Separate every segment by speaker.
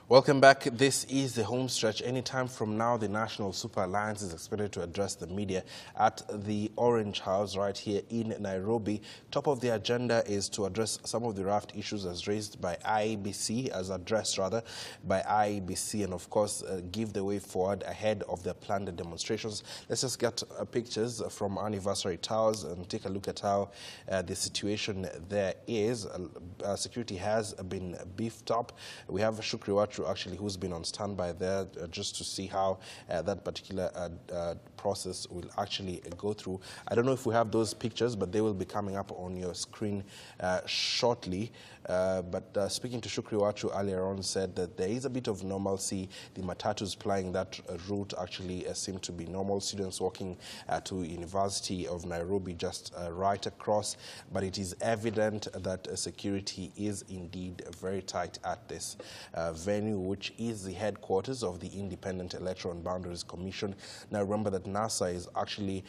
Speaker 1: Welcome back. This is the home stretch. Anytime from now, the National Super Alliance is expected to address the media at the Orange House right here in Nairobi. Top of the agenda is to address some of the raft issues as raised by IEBC, as addressed rather by IEBC, and of course give the way forward ahead of the planned demonstrations. Let's just get pictures from Anniversary Towers and take a look at how the situation there is. Security has been beefed up. We have Shukri Watu actually who's been on standby there just to see how that particular process will actually go through. I don't know if we have those pictures, but they will be coming up on your screen shortly. But speaking to Shukri Watu earlier on, said that there is a bit of normalcy. The matatus plying that route actually seem to be normal. Students walking to University of Nairobi just right across, but it is evident that security is indeed very tight at this venue, which is the headquarters of the Independent Electoral and Boundaries Commission. Now remember that NASA is actually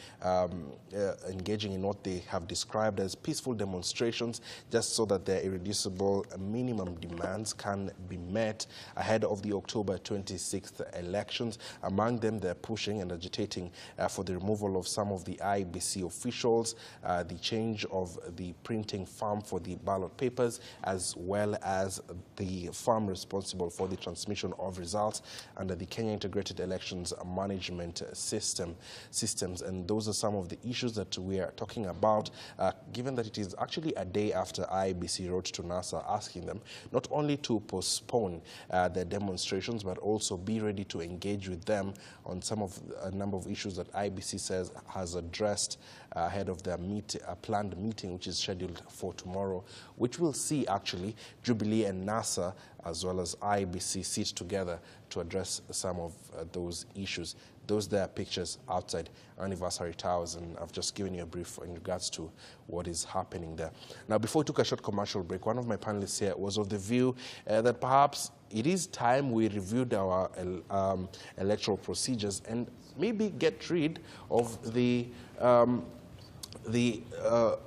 Speaker 1: engaging in what they have described as peaceful demonstrations, just so that their irreducible minimum demands can be met ahead of the October 26th elections. Among them, they're pushing and agitating for the removal of some of the IEBC officials, the change of the printing firm for the ballot papers, as well as the firm responsible for the transmission of results under the Kenya Integrated Elections Management systems. And those are some of the issues that we are talking about, given that it is actually a day after IEBC wrote to NASA asking them not only to postpone their demonstrations, but also be ready to engage with them on a number of issues that IEBC says has addressed ahead of their planned meeting, which is scheduled for tomorrow, which will see actually Jubilee and NASA as well as IEBC sit together to address some of those issues. Those there are pictures outside Anniversary Towers, and I've just given you a brief in regards to what is happening there. Now, before we took a short commercial break, one of my panelists here was of the view that perhaps it is time we reviewed our electoral procedures and maybe get rid of the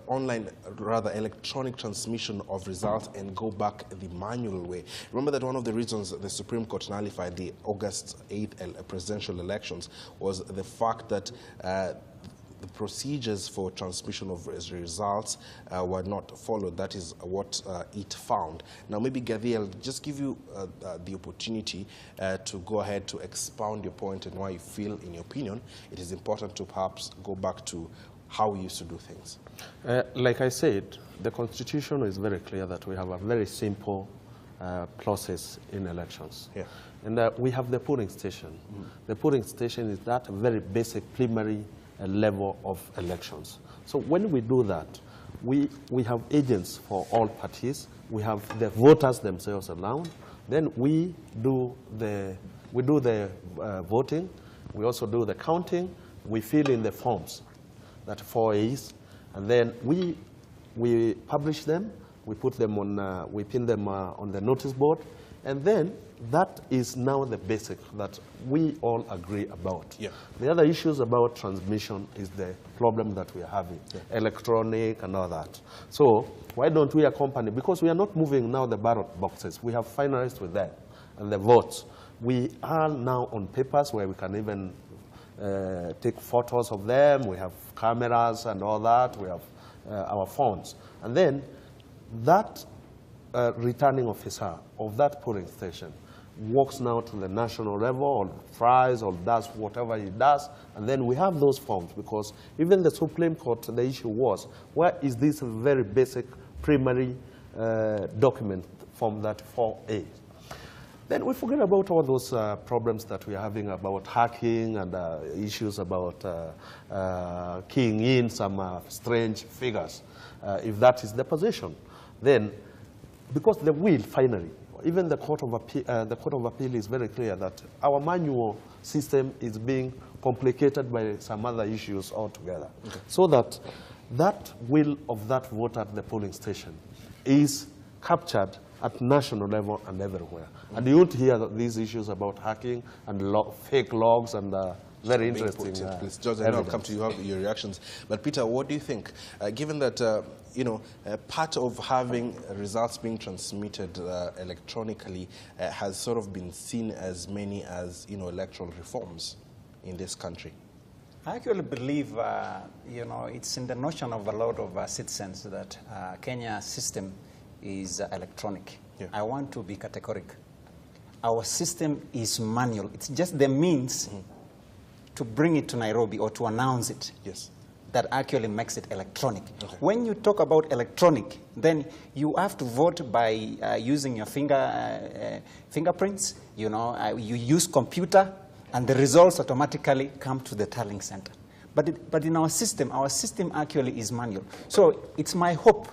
Speaker 1: online, rather electronic transmission of results and go back the manual way. Remember that one of the reasons the Supreme Court nullified the August 8th presidential elections was the fact that the procedures for transmission of results were not followed. That is what it found. Now, maybe Gathi, I'll just give you the opportunity to go ahead to expound your point and why you feel, in your opinion, it is important to perhaps go back to how we used to do things.
Speaker 2: Like I said, the Constitution is very clear that we have a very simple process in elections. Yeah. And we have the polling station. Mm. The polling station is that very basic preliminary level of elections. So when we do that, we have agents for all parties. We have the voters themselves around. Then we do the voting. We also do the counting. We fill in the forms. That 4As, and then we publish them, we put them on, we pin them on the notice board, and then that is now the basic that we all agree about. Yeah. The other issues about transmission is the problem that we are having, electronic and all that. So why don't we accompany, because we are not moving now the ballot boxes, we have finalized with them, and the votes. We are now on papers where we can even take photos of them. We have cameras and all that. We have our phones. And then that returning officer of that polling station walks now to the national level or tries or does whatever he does. And then we have those forms, because even the Supreme Court, the issue was, where is this very basic primary document from that 4A? Then we forget about all those problems that we are having about hacking and issues about keying in some strange figures, if that is the position. Then, because the will finally, even the Court of Appeal is very clear that our manual system is being complicated by some other issues altogether. Okay. So that will of that voter at the polling station is captured at national level and everywhere. And you won't hear these issues about hacking and fake logs and Very interesting.
Speaker 1: Please, George, I know I'll come to you, have your reactions. But Peter, what do you think? Given that, part of having results being transmitted electronically has sort of been seen as many as, electoral reforms in this country.
Speaker 3: I actually believe, it's in the notion of a lot of citizens that Kenya's system is electronic. Yeah. I want to be categorical. Our system is manual. It's just the means to bring it to Nairobi or to announce it.
Speaker 1: Yes.
Speaker 3: That actually makes it electronic. Okay. When you talk about electronic, then you have to vote by using your fingerprints. You use computer, and the results automatically come to the tallying center. But in our system actually is manual. So it's my hope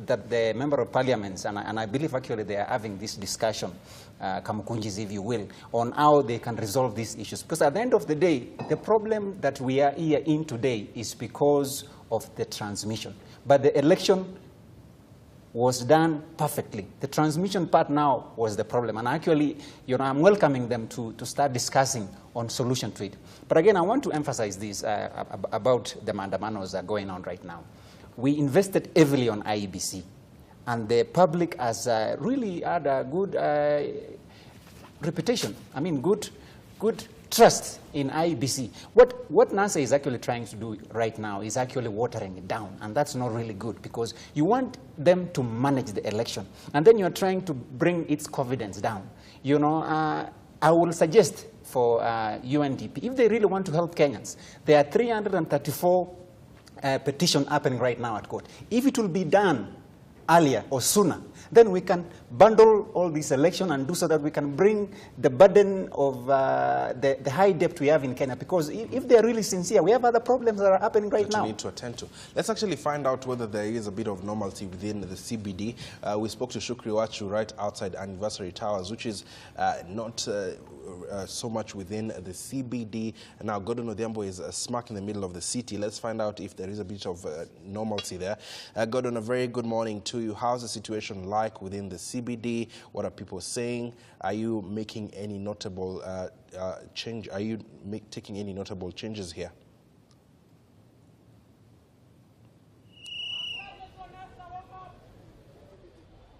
Speaker 3: that the member of parliaments, and I believe actually they are having this discussion, Kamukunjis if you will, on how they can resolve these issues. Because at the end of the day, the problem that we are here in today is because of the transmission. But the election was done perfectly. The transmission part now was the problem. And actually, I'm welcoming them to start discussing on solution to it. But again, I want to emphasize this about the mandamanos that are going on right now. We invested heavily on IEBC, and the public has really had a good reputation. I mean, good trust in IEBC. What NASA is actually trying to do right now is actually watering it down, and that's not really good because you want them to manage the election, and then you're trying to bring its confidence down. I will suggest for UNDP, if they really want to help Kenyans, there are 334 petition happening right now at court. If it will be done earlier or sooner, then we can bundle all this election and do so that we can bring the burden of the high debt we have in Kenya. Because if they're really sincere, we have other problems that are happening right now.
Speaker 1: We need to attend to. Let's actually find out whether there is a bit of normalcy within the CBD. We spoke to Shukri Wachu right outside Anniversary Towers, which is not so much within the CBD. Now, Gordon Odhiambo is smack in the middle of the city. Let's find out if there is a bit of normalcy there. Gordon, a very good morning to you. How's the situation like within the CBD? What are people saying? Are you making any notable change? Are you taking any notable changes here?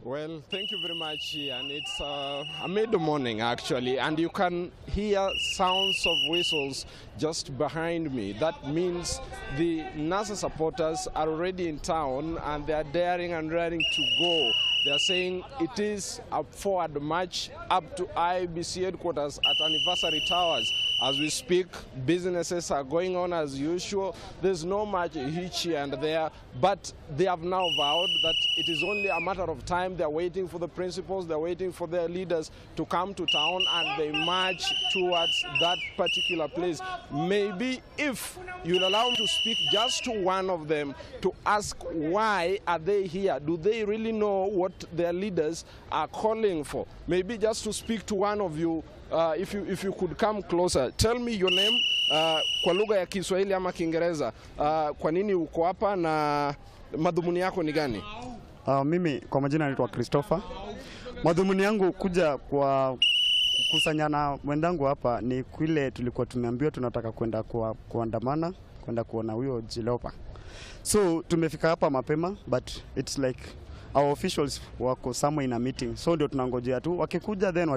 Speaker 4: Well, thank you very much, and it's a mid-morning actually, and you can hear sounds of whistles just behind me. That means the NASA supporters are already in town and they are daring and ready to go. They are saying it is a forward march up to IEBC headquarters at Anniversary Towers. As we speak, businesses are going on as usual. There's no much hitch here and there, but they have now vowed that it is only a matter of time. They're waiting for the principals, they're waiting for their leaders to come to town, and they march towards that particular place. Maybe if you'll allow me to speak just to one of them to ask why are they here? Do they really know what their leaders are calling for? Maybe just to speak to one of you, if you could come closer. Tell me your name kwa lugha ya Kiswahili ama Kiingereza. Kwa nini uko hapa na madhumuni yako ni gani?
Speaker 5: Mimi kwa majina naitwa Christopher. Madhumuni yangu kuja kwa kukusanya na wenzangu hapa ni kile tulikuwa tumeambiwa tunataka kwenda kuandamana, kwenda kuona huyo Jilopa. So tumefika hapa mapema, but it's like our officials wako somewhere in a meeting. So ndio tunangojea tu wakikuja, then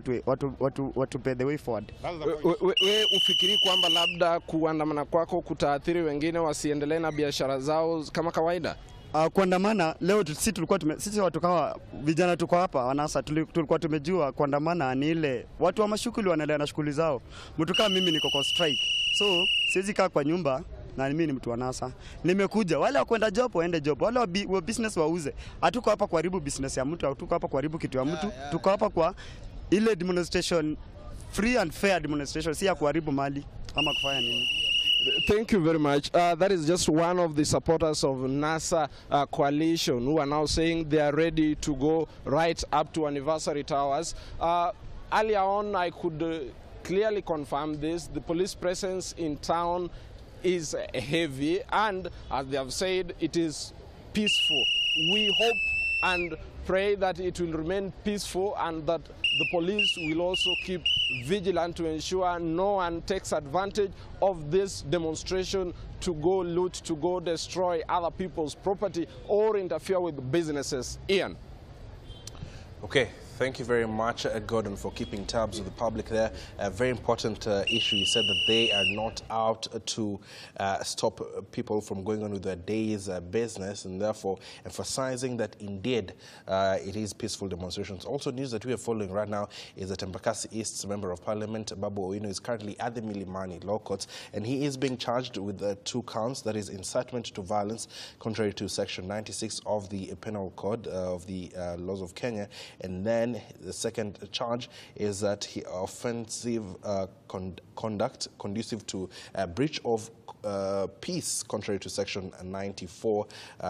Speaker 5: watu pay the way forward.
Speaker 4: We ufikiri kwamba labda kuandamana kwako kutaathiri wengine wasiendelee na biashara zao kama kawaida?
Speaker 5: Kuandamana leo sisi watu kama vijana tuko hapa wanasa tulikuwa tumejua kuandamana ni ile watu wa mashughuli wanaendelea na shughuli zao. Mtu kama mimi niko kwa strike. So siwezi kaa kwa nyumba na mimi ni mtu wa NASA. Nimekuja wale wakwenda job waende job, wale wa business wauze. Hatuko hapa kuharibu business ya mtu, hatuko hapa kuharibu kitu ya mtu. Tuko hapa kwa ile demonstration, free and fair demonstration, si ya kuharibu mali ama kufanya nini.
Speaker 4: Thank you very much. That is just one of the supporters of NASA coalition who are now saying they are ready to go right up to Anniversary Towers. Earlier on, I could clearly confirm this. The police presence in town is heavy, and as they have said, it is peaceful. We hope and pray that it will remain peaceful and that the police will also keep vigilant to ensure no one takes advantage of this demonstration to go loot, to go destroy other people's property or interfere with businesses. Ian.
Speaker 1: Okay. Thank you very much, Gordon, for keeping tabs with the public there. A very important issue. You said that they are not out to stop people from going on with their day's business, and therefore emphasizing that indeed it is peaceful demonstrations. Also, news that we are following right now is that Embakasi East's Member of Parliament, Babu Owino, is currently at the Milimani Law Courts, and he is being charged with 2 counts, that is incitement to violence, contrary to Section 96 of the Penal Code of the Laws of Kenya, and then the second charge is that he offensive conduct conducive to breach of peace, contrary to Section 94,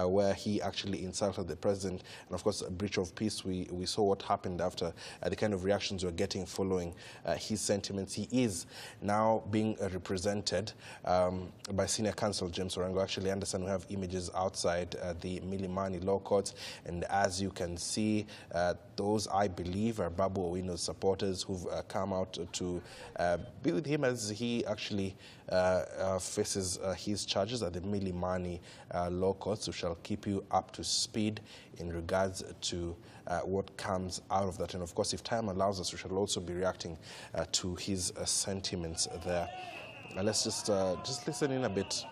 Speaker 1: where he actually insulted the president. And of course, a breach of peace, we saw what happened after the kind of reactions we're getting following his sentiments. He is now being represented by Senior Counsel James Orengo. Actually, Anderson, we have images outside the Milimani Law Courts, and as you can see, those, I believe, are Babu Owino's supporters who've come out to be with him as he actually faces his charges at the Milimani Law Courts. We shall keep you up to speed in regards to what comes out of that. And of course, if time allows us, we shall also be reacting to his sentiments there. Let's just listen in a bit.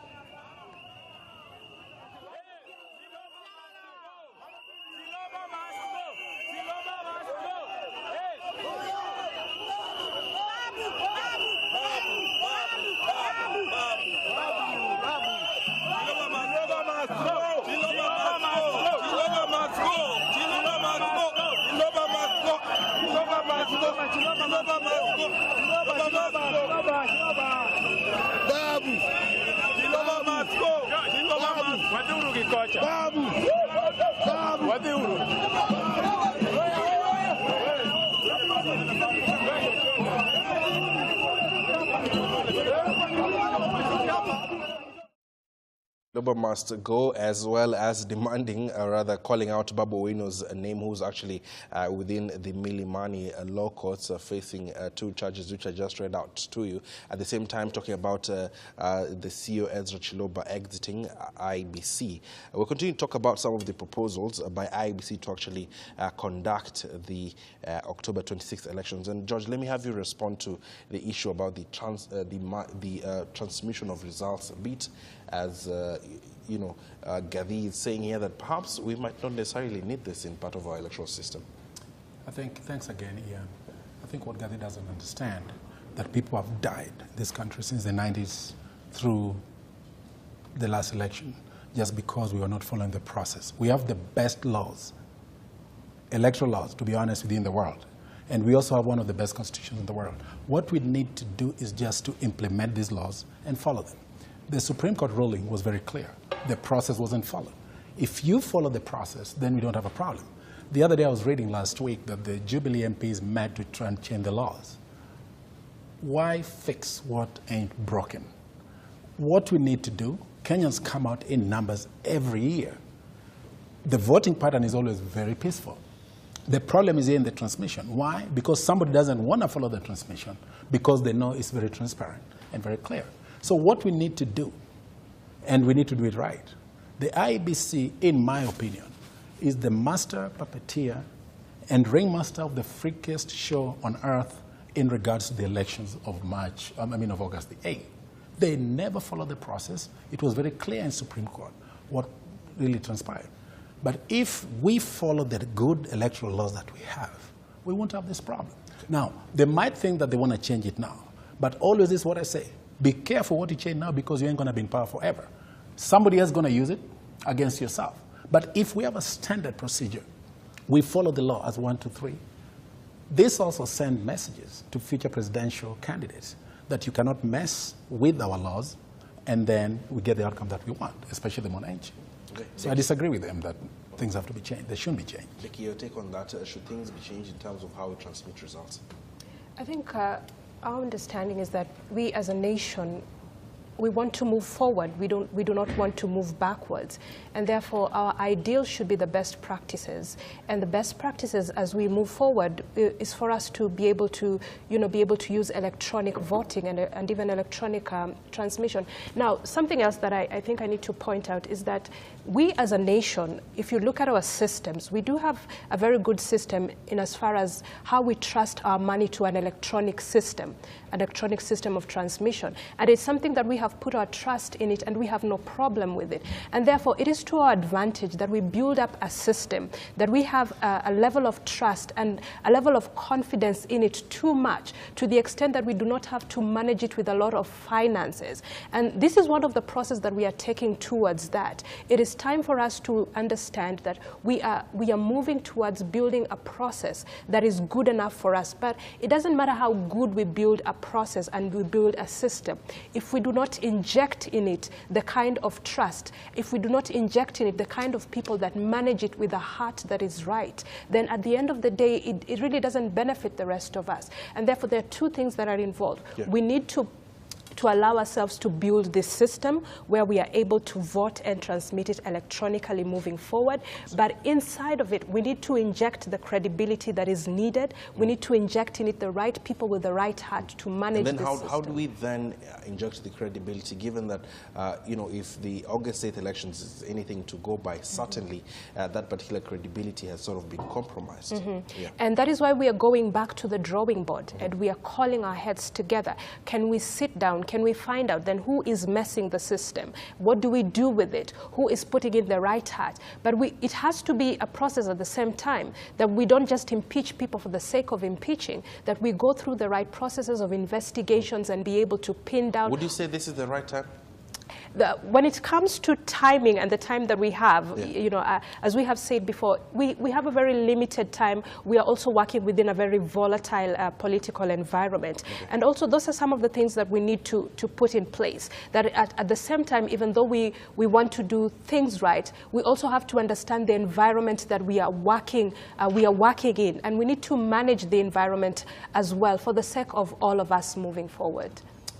Speaker 1: Labour must go, as well as demanding, rather calling out Babu Owino's name, who's actually within the Milimani Law Courts, facing 2 charges, which I just read out to you. At the same time, talking about the CEO Ezra Chiloba exiting IEBC. We'll continue to talk about some of the proposals by IEBC to actually conduct the October 26th elections. And George, let me have you respond to the issue about the transmission of results bit, as Gadi is saying here that perhaps we might not necessarily need this in part of our electoral system.
Speaker 6: Thanks again, Ian. I think what Gadi doesn't understand, that people have died in this country since the 90s through the last election, just because we were not following the process. We have the best laws, electoral laws, to be honest, within the world. And we also have one of the best constitutions in the world. What we need to do is just to implement these laws and follow them. The Supreme Court ruling was very clear. The process wasn't followed. If you follow the process, then we don't have a problem. The other day I was reading last week that the Jubilee MPs met to try and change the laws. Why fix what ain't broken? What we need to do, Kenyans come out in numbers every year. The voting pattern is always very peaceful. The problem is here in the transmission. Why? Because somebody doesn't want to follow the transmission because they know it's very transparent and very clear. So what we need to do, and we need to do it right, the IEBC, in my opinion, is the master puppeteer and ringmaster of the freakiest show on earth in regards to the elections of of August the 8th. They never followed the process. It was very clear in Supreme Court what really transpired. But if we follow the good electoral laws that we have, we won't have this problem. Now, they might think that they want to change it now, but always is what I say. Be careful what you change now, because you ain't going to be in power forever. Somebody else is going to use it against yourself. But if we have a standard procedure, we follow the law as 1, 2, 3. This also sends messages to future presidential candidates that you cannot mess with our laws and then we get the outcome that we want, especially the Mwananchi. Okay. So I disagree with them that things have to be changed. They shouldn't be changed.
Speaker 1: Vicky, your take on that? Should things be changed in terms of how we transmit results?
Speaker 7: I think our understanding is that we as a nation we want to move forward. We do not want to move backwards. And therefore, our ideal should be the best practices. And the best practices as we move forward is for us to be able to, use electronic voting and even electronic transmission. Now, something else that I think I need to point out is that we as a nation, if you look at our systems, we do have a very good system in as far as how we trust our money to an electronic system of transmission. And it's something that we have put our trust in it, and we have no problem with it. And therefore, it is to our advantage that we build up a system, that we have a level of trust and a level of confidence in it too much, to the extent that we do not have to manage it with a lot of finances. And this is one of the processes that we are taking towards that. It is time for us to understand that we are moving towards building a process that is good enough for us. But it doesn't matter how good we build a process and we build a system. If we do not inject in it the kind of trust, if we do not inject in it the kind of people that manage it with a heart that is right, then at the end of the day, it really doesn't benefit the rest of us. And therefore, there are two things that are involved. Yeah. We need to allow ourselves to build this system where we are able to vote and transmit it electronically moving forward. But inside of it, we need to inject the credibility that is needed. We need to inject in it the right people with the right heart to manage this system.
Speaker 1: How do we then inject the credibility, given that, if the August 8th elections is anything to go by, certainly that particular credibility has sort of been compromised. Yeah.
Speaker 7: And that is why we are going back to the drawing board, and we are calling our heads together. Can we sit down? Can we find out then who is messing the system? What do we do with it? Who is putting in the right hat? But it has to be a process at the same time, that we don't just impeach people for the sake of impeaching, that we go through the right processes of investigations and be able to pin down.
Speaker 1: Would you say this is the right time?
Speaker 7: When it comes to timing and the time that we have, as we have said before, we have a very limited time. We are also working within a very volatile political environment. Okay. And also, those are some of the things that we need to put in place. That at the same time, even though we want to do things right, we also have to understand the environment that we are working in. And we need to manage the environment as well for the sake of all of us moving forward.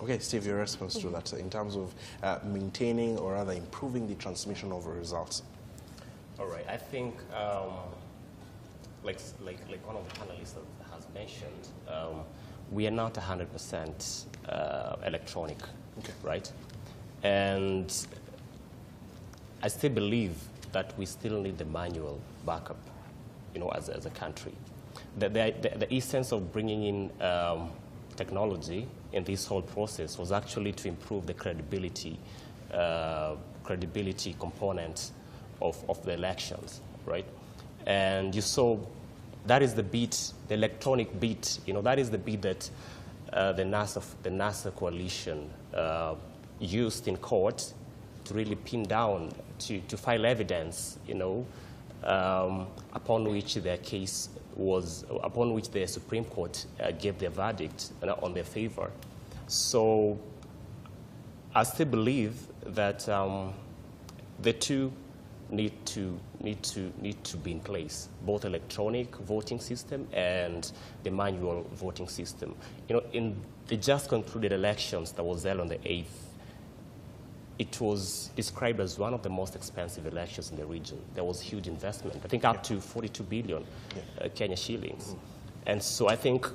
Speaker 1: Okay, Steve, your response to that in terms of maintaining or rather improving the transmission of results.
Speaker 8: All right, I think like one of the panelists has mentioned, we are not 100% electronic, okay, right? And I still believe that we still need the manual backup, as a country. The essence of bringing in technology in this whole process was actually to improve the credibility component of the elections, right? And you saw that is the beat, the electronic beat. That is the beat that the NASA coalition used in court to really pin down, to file evidence, upon which their case was, upon which the Supreme Court gave their verdict on their favor. So I still believe that the two need to be in place, both electronic voting system and the manual voting system. In the just concluded elections that was held on the 8th, it was described as one of the most expensive elections in the region. There was huge investment, I think up to 42 billion Kenya shillings. Mm-hmm. And so I think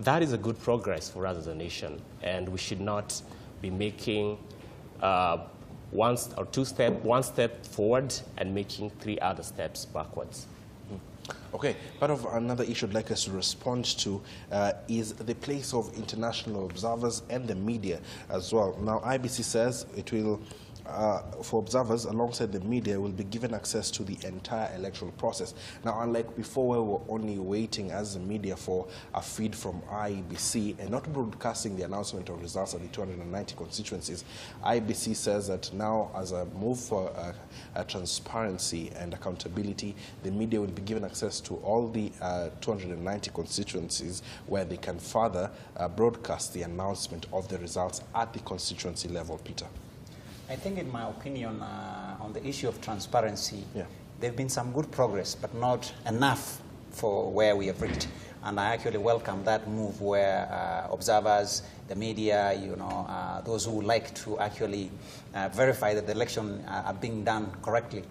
Speaker 8: that is a good progress for us as a nation, and we should not be making one step forward and making 3 other steps backwards.
Speaker 1: Okay, part of another issue I'd like us to respond to is the place of international observers and the media as well. Now, IEBC says it will, for observers alongside the media, will be given access to the entire electoral process. Now, unlike before where we were only waiting as the media for a feed from IEBC and not broadcasting the announcement of results of the 290 constituencies, IEBC says that now, as a move for transparency and accountability, the media will be given access to all the 290 constituencies where they can further broadcast the announcement of the results at the constituency level. Peter?
Speaker 3: I think, in my opinion, on the issue of transparency, there have been some good progress, but not enough for where we have reached. And I actually welcome that move where observers, the media, those who like to actually verify that the election are being done correctly.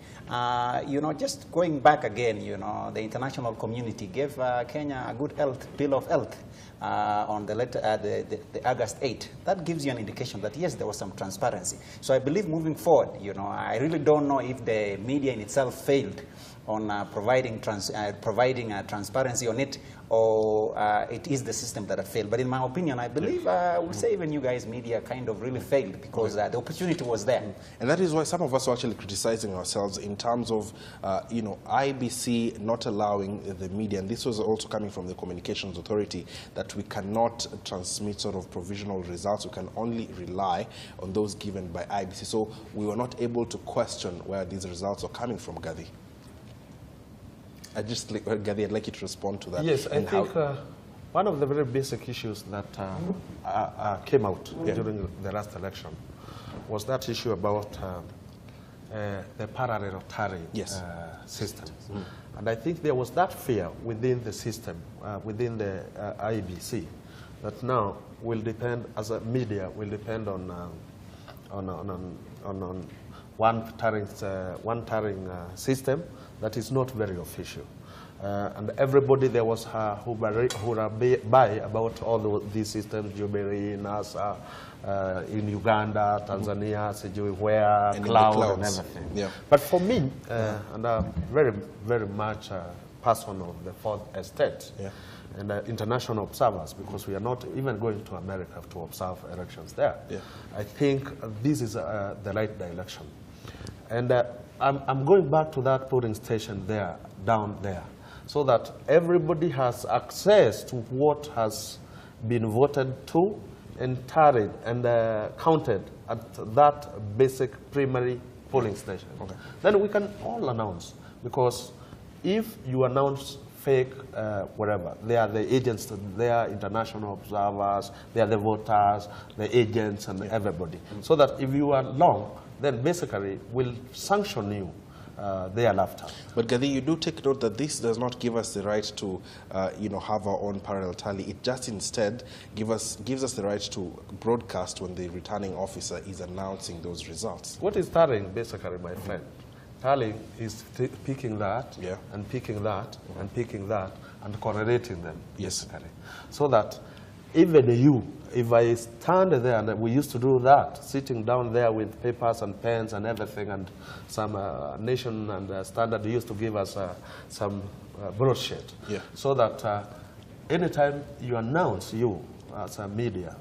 Speaker 3: Just going back again, the international community gave Kenya a good bill of health on the August 8. That gives you an indication that, yes, there was some transparency. So I believe moving forward, I really don't know if the media in itself failed on providing transparency on it, or it is the system that had failed. But in my opinion, I believe I would say even you guys, media, kind of really failed because the opportunity was there.
Speaker 1: And that is why some of us are actually criticizing ourselves in terms of, IEBC not allowing the media, and this was also coming from the Communications Authority, that we cannot transmit sort of provisional results. We can only rely on those given by IEBC. So we were not able to question where these results are coming from, Gadi. Gadi, I'd like you to respond to that.
Speaker 2: Yes, I think one of the very basic issues that came out during the last election was that issue about the parallel tallying system. And I think there was that fear within the system, within the IEBC, that now will depend, as a media, will depend on one tallying system that is not very official. And everybody there was by about all these systems, Jubilee, NASA, in Uganda, Tanzania, Sijui where, and cloud and everything. Yeah. But for me, and I'm very, very much a person of the fourth estate, and international observers, because we are not even going to America to observe elections there. I think this is the right direction. And I'm going back to that polling station there, down there, so that everybody has access to what has been voted to and tallied and counted at that basic primary polling station. Then we can all announce, because if you announce fake whatever, they are the agents, they are international observers, they are the voters, the agents, and everybody. So that if you are wrong, then basically will sanction you thereafter. But
Speaker 1: Gadi, you do take note that this does not give us the right to, have our own parallel tally. It just instead gives us the right to broadcast when the returning officer is announcing those results.
Speaker 2: What is tallying, basically, my friend? Tallying is picking that, and picking that, and picking that, and correlating them, basically. So that even you, if I stand there, and we used to do that, sitting down there with papers and pens and everything, and some Nation and Standard used to give us some broadsheet, so that anytime you announce, you as a media,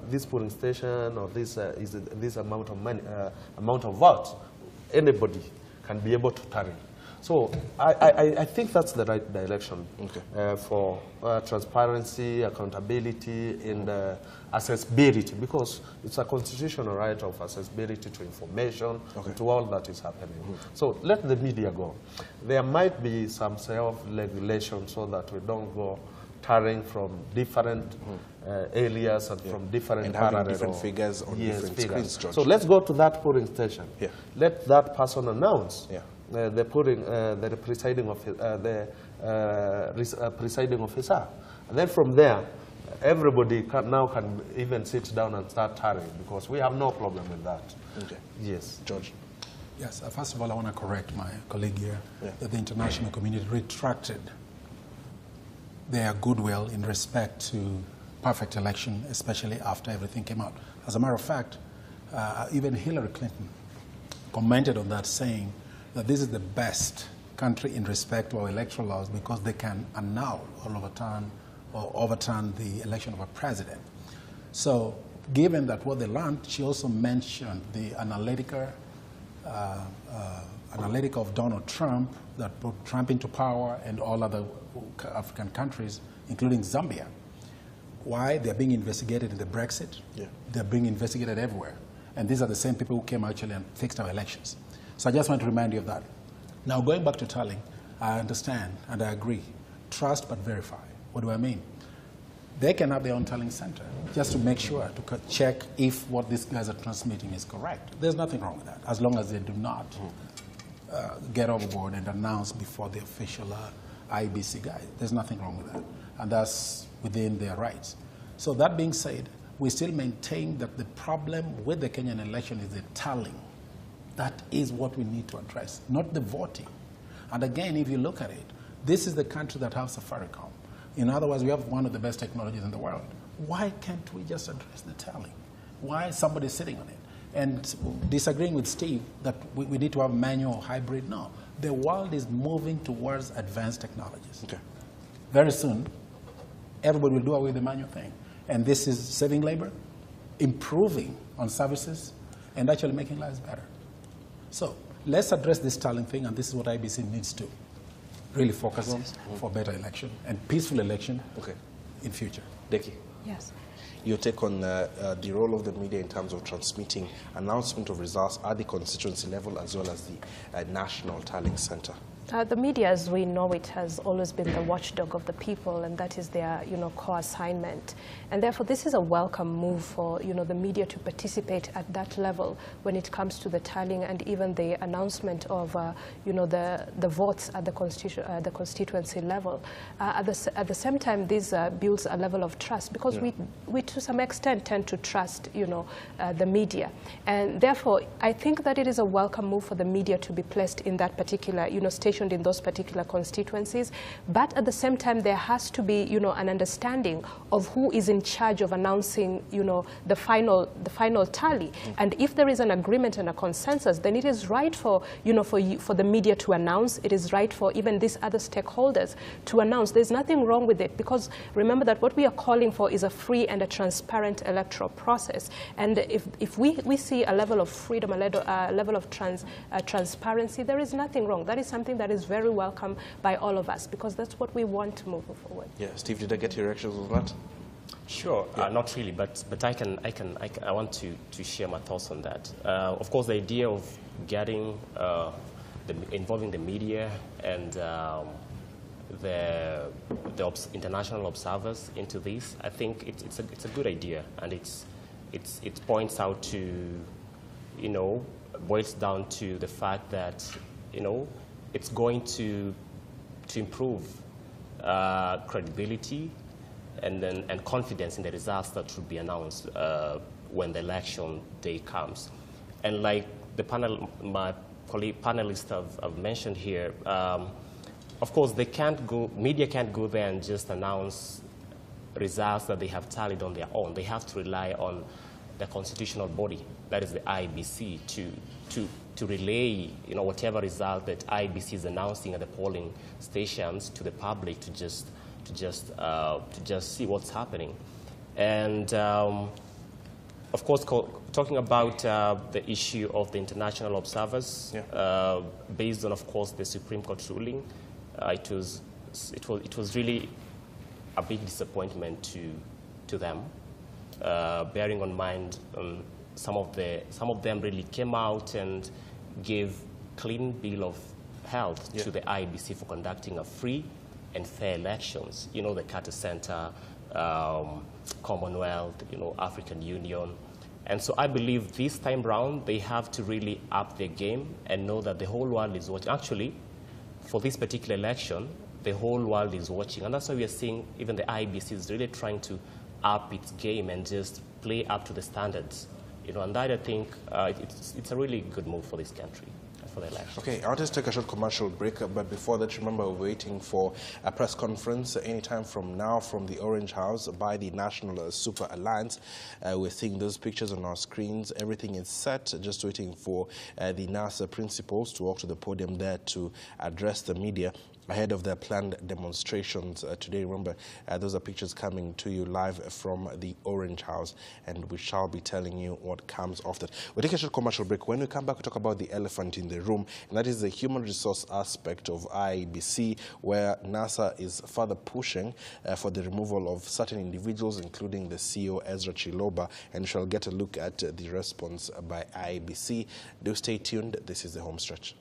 Speaker 2: this polling station or this is this amount of money, amount of votes, anybody can be able to tally. So I think that's the right direction for transparency, accountability, and accessibility, because it's a constitutional right of accessibility to information, to all that is happening. So let the media go. There might be some self-regulation so that we don't go tallying from different areas and from different
Speaker 1: having different figures on different screens.
Speaker 2: So let's go to that polling station. Let that person announce the presiding officer. And then from there, everybody now can even sit down and start tallying, because we have no problem with that. Yes, George.
Speaker 6: Yes, first of all, I want to correct my colleague here that the international community retracted their goodwill in respect to perfect election, especially after everything came out. As a matter of fact, even Hillary Clinton commented on that, saying that this is the best country in respect to our electoral laws because they can annul or overturn the election of a president. So given that what they learned, she also mentioned the analytica of Donald Trump that brought Trump into power and all other African countries, including Zambia. Why? They're being investigated in the Brexit. They're being investigated everywhere. And these are the same people who came actually and fixed our elections. So I just want to remind you of that. Now, going back to tallying, I understand and I agree. Trust but verify. What do I mean? They can have their own tallying center just to make sure, to check if what these guys are transmitting is correct. There's nothing wrong with that, as long as they do not get overboard and announce before the official IEBC guys. There's nothing wrong with that. And that's within their rights. So that being said, we still maintain that the problem with the Kenyan election is the tallying. That is what we need to address, not the voting. And again, if you look at it, this is the country that has Safaricom. In other words, we have one of the best technologies in the world. Why can't we just address the tallying? Why is somebody sitting on it? And disagreeing with Steve that we need to have manual or hybrid, no. The world is moving towards advanced technologies. Okay. Very soon, everybody will do away with the manual thing. And this is saving labor, improving on services, and actually making lives better. So let's address this tallying thing, and this is what IEBC needs to really focus on for better election and peaceful election in future.
Speaker 1: Deki.
Speaker 7: Yes.
Speaker 1: Your take on the role of the media in terms of transmitting announcement of results at the constituency level as well as the national tallying center?
Speaker 7: The media, as we know it, has always been the watchdog of the people, and that is their, core assignment. And therefore, this is a welcome move for, the media to participate at that level when it comes to the tallying and even the announcement of, the votes at the constituency level. At the same time, this builds a level of trust because we to some extent tend to trust, the media, and therefore, I think that it is a welcome move for the media to be placed in that particular, station in those particular constituencies, but at the same time there has to be an understanding of who is in charge of announcing the final tally. And if there is an agreement and a consensus, then it is right for for the media to announce. It is right for even these other stakeholders to announce. There's nothing wrong with it, because remember that what we are calling for is a free and a transparent electoral process. And if we see a level of freedom, a level of transparency, there is nothing wrong. That is something that is very welcome by all of us, because that's what we want to move forward.
Speaker 1: Yeah, Steve, did I get your reactions on that?
Speaker 8: Sure, not really, but I want to share my thoughts on that. Of course, the idea of getting involving the media and the international observers into this, I think it's a good idea, and it points out to, boils down to the fact that it's going to improve credibility and confidence in the results that will be announced when the election day comes. And like my colleague panelists have mentioned here, of course, media can't go there and just announce results that they have tallied on their own. They have to rely on the constitutional body, that is the IEBC, to relay, whatever result that IEBC is announcing at the polling stations to the public to just see what's happening. And of course, talking about the issue of the international observers, based on, of course, the Supreme Court ruling, it was really a big disappointment to them, bearing in mind some of them really came out and gave clean bill of health to the IEBC for conducting a free and fair elections. The Carter Center, Commonwealth, African Union. And so I believe this time round they have to really up their game and know that the whole world is watching. Actually, for this particular election, the whole world is watching. And that's why we are seeing even the IEBC is really trying to up its game and just play up to the standards. And that, I think, it's a really good move for this country, for the election.
Speaker 1: Okay, I'll just take a short commercial break, but before that, remember, we're waiting for a press conference anytime from now from the Orange House by the National Super Alliance. We're seeing those pictures on our screens. Everything is set, just waiting for the NASA principals to walk to the podium there to address the media ahead of their planned demonstrations today. Remember, those are pictures coming to you live from the Orange House, and we shall be telling you what comes of that. We'll take a short commercial break. When we come back, we'll talk about the elephant in the room, and that is the human resource aspect of IEBC, where NASA is further pushing for the removal of certain individuals, including the CEO, Ezra Chiloba, and we shall get a look at the response by IEBC. Do stay tuned. This is the Home Stretch.